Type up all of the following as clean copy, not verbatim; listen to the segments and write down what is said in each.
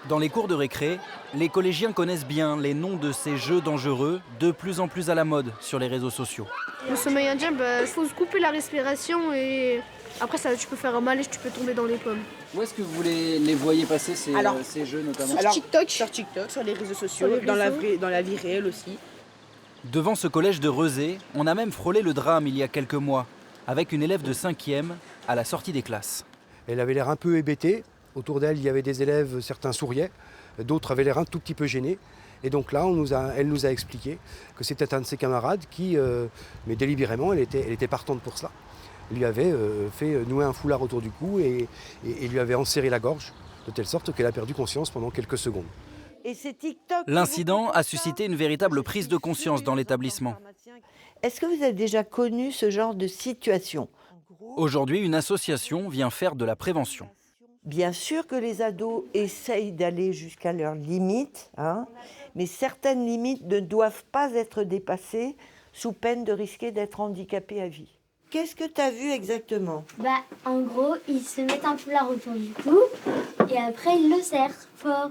Dans les cours de récré, les collégiens connaissent bien les noms de ces jeux dangereux, de plus en plus à la mode sur les réseaux sociaux. Le sommeil indien, il faut se couper la respiration et après ça, tu peux faire un malaise, tu peux tomber dans les pommes. Où est-ce que vous les voyez passer ces jeux notamment? Sur TikTok. Sur TikTok, sur les réseaux sociaux, Sur les dans réseaux. dans la vie réelle aussi. Devant ce collège de Rezé, on a même frôlé le drame il y a quelques mois, avec une élève de 5e à la sortie des classes. Elle avait l'air un peu hébétée. Autour d'elle, il y avait des élèves, certains souriaient, d'autres avaient l'air un tout petit peu gênés. Et donc là, elle nous a expliqué que c'était un de ses camarades qui, mais délibérément, elle était partante pour cela, lui avait fait nouer un foulard autour du cou et lui avait enserré la gorge, de telle sorte qu'elle a perdu conscience pendant quelques secondes. L'incident a suscité une véritable prise de conscience dans l'établissement. Est-ce que vous avez déjà connu ce genre de situation? Aujourd'hui, une association vient faire de la prévention. Bien sûr que les ados essayent d'aller jusqu'à leurs limites, mais certaines limites ne doivent pas être dépassées sous peine de risquer d'être handicapés à vie. Qu'est-ce que tu as vu exactement? En gros, ils se mettent un foulard autour du cou et après ils le serrent fort.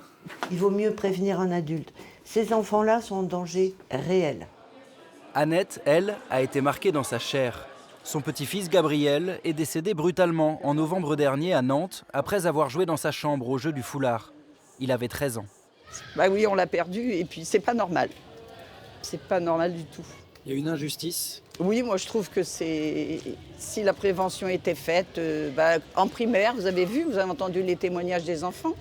Il vaut mieux prévenir un adulte. Ces enfants-là sont en danger réel. Annette, elle, a été marquée dans sa chair. Son petit-fils Gabriel est décédé brutalement en novembre dernier à Nantes après avoir joué dans sa chambre au jeu du foulard. Il avait 13 ans. Oui, on l'a perdu et puis c'est pas normal. C'est pas normal du tout. Il y a une injustice. Oui, moi je trouve que si la prévention était faite, en primaire, vous avez entendu les témoignages des enfants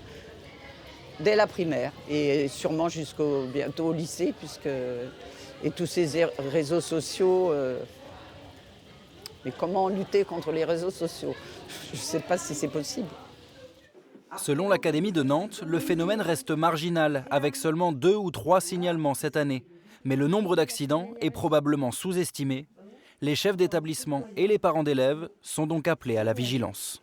dès la primaire et sûrement bientôt au lycée et tous ces réseaux sociaux. Mais comment lutter contre les réseaux sociaux? Je ne sais pas si c'est possible. Selon l'Académie de Nantes, le phénomène reste marginal, avec seulement 2 ou 3 signalements cette année. Mais le nombre d'accidents est probablement sous-estimé. Les chefs d'établissement et les parents d'élèves sont donc appelés à la vigilance.